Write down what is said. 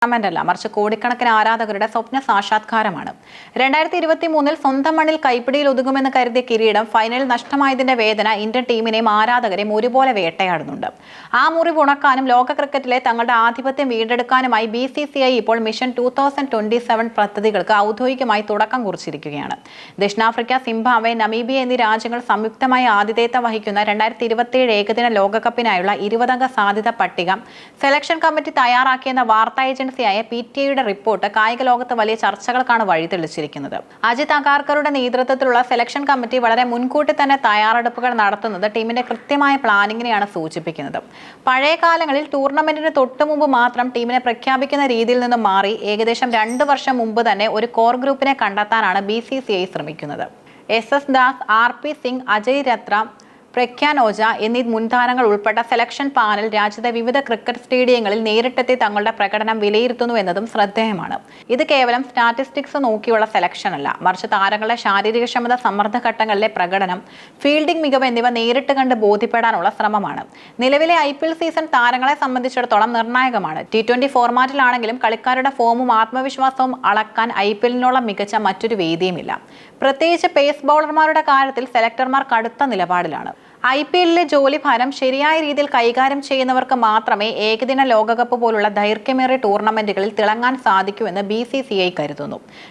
ല്ല മറിച്ച് കോടിക്കണക്കിന് ആരാധകരുടെ സ്വപ്ന സാക്ഷാത്കാരമാണ്. 2023 സ്വന്തം മണ്ണിൽ കൈപ്പിടിയിൽ ഒതുങ്ങുമെന്ന് കരുതിയ കിരീടം ഫൈനലിൽ നഷ്ടമായതിന്റെ വേദന ഇന്ത്യൻ ടീമിനെയും ആരാധകരെയും ഒരുപോലെ വേട്ടയാടുന്നുണ്ട്. ആ മുറിവ് ഉണക്കാനും ലോക ക്രിക്കറ്റിലെ തങ്ങളുടെ ആധിപത്യം വീണ്ടെടുക്കാനുമായി BCCI ഇപ്പോൾ മിഷൻ 2027 പദ്ധതികൾക്ക് ഔദ്യോഗികമായി തുടക്കം കുറിച്ചിരിക്കുകയാണ്. ദക്ഷിണാഫ്രിക്ക, സിംബാബ്വെ, നമീബിയ എന്നീ രാജ്യങ്ങൾ സംയുക്തമായി ആതിഥേയത്വം വഹിക്കുന്ന 2027 ഏകദിന ലോകകപ്പിനായുള്ള 20-അംഗ സാധ്യത പട്ടിക സെലക്ഷൻ കമ്മിറ്റി തയ്യാറാക്കിയെന്ന വാർത്താ PTAയുടെ റിപ്പോർട്ട് കായിക ലോകത്ത് വലിയ ചർച്ചകൾക്കാണ് വഴിതെളിച്ചിരിക്കുന്നത്. അജിത് അഗാർക്കറുടെ നേതൃത്വത്തിലുള്ള സെലക്ഷൻ കമ്മിറ്റി വളരെ മുൻകൂട്ടി തന്നെ തയ്യാറെടുപ്പുകൾ നടത്തുന്നത് ടീമിന്റെ കൃത്യമായ പ്ലാനിങ്ങിനെയാണ് സൂചിപ്പിക്കുന്നത്. പഴയ കാലങ്ങളിൽ ടൂർണമെന്റിന് തൊട്ടുമുമ്പ് മാത്രം ടീമിനെ പ്രഖ്യാപിക്കുന്ന രീതിയിൽ നിന്നും മാറി ഏകദേശം 2 വർഷം മുമ്പ് തന്നെ ഒരു കോർ ഗ്രൂപ്പിനെ കണ്ടെത്താനാണ് BCCI ശ്രമിക്കുന്നത്. SS ദാസ്, RP സിംഗ്, അജയ് രത്ര, പ്രഖ്യാൻ ഓജ എന്നീ മുൻതാരങ്ങൾ ഉൾപ്പെട്ട സെലക്ഷൻ പാനൽ രാജ്യത്തെ വിവിധ ക്രിക്കറ്റ് സ്റ്റേഡിയങ്ങളിൽ നേരിട്ടെത്തി തങ്ങളുടെ പ്രകടനം വിലയിരുത്തുന്നു എന്നതും ശ്രദ്ധേയമാണ്. ഇത് കേവലം സ്റ്റാറ്റിസ്റ്റിക്സ് നോക്കിയുള്ള സെലക്ഷൻ അല്ല, മറിച്ച് താരങ്ങളുടെ ശാരീരികക്ഷമത, സമ്മർദ്ദഘട്ടങ്ങളിലെ പ്രകടനം, ഫീൽഡിംഗ് മികവ് എന്നിവ നേരിട്ട് കണ്ട് ബോധ്യപ്പെടാനുള്ള ശ്രമമാണ്. നിലവിലെ IPL സീസൺ താരങ്ങളെ സംബന്ധിച്ചിടത്തോളം നിർണായകമാണ്. T20 ഫോർമാറ്റിലാണെങ്കിലും കളിക്കാരുടെ ഫോമും ആത്മവിശ്വാസവും അളക്കാൻ IPL-നോളം മികച്ച മറ്റൊരു വേദിയുമില്ല. പ്രത്യേകിച്ച് പേസ് ബൗളർമാരുടെ കാര്യത്തിൽ സെലക്ടർമാർ കടുത്ത നിലപാടിലാണ്. IPL-ലെ ജോലിഭാരം ശരിയായ രീതിയിൽ കൈകാര്യം ചെയ്യുന്നവർക്ക് മാത്രമേ ഏകദിന ലോകകപ്പ് പോലുള്ള ദൈർഘ്യമേറിയ ടൂർണമെന്റുകളിൽ തിളങ്ങാൻ സാധിക്കൂ എന്ന് BCCI കരുതുന്നു.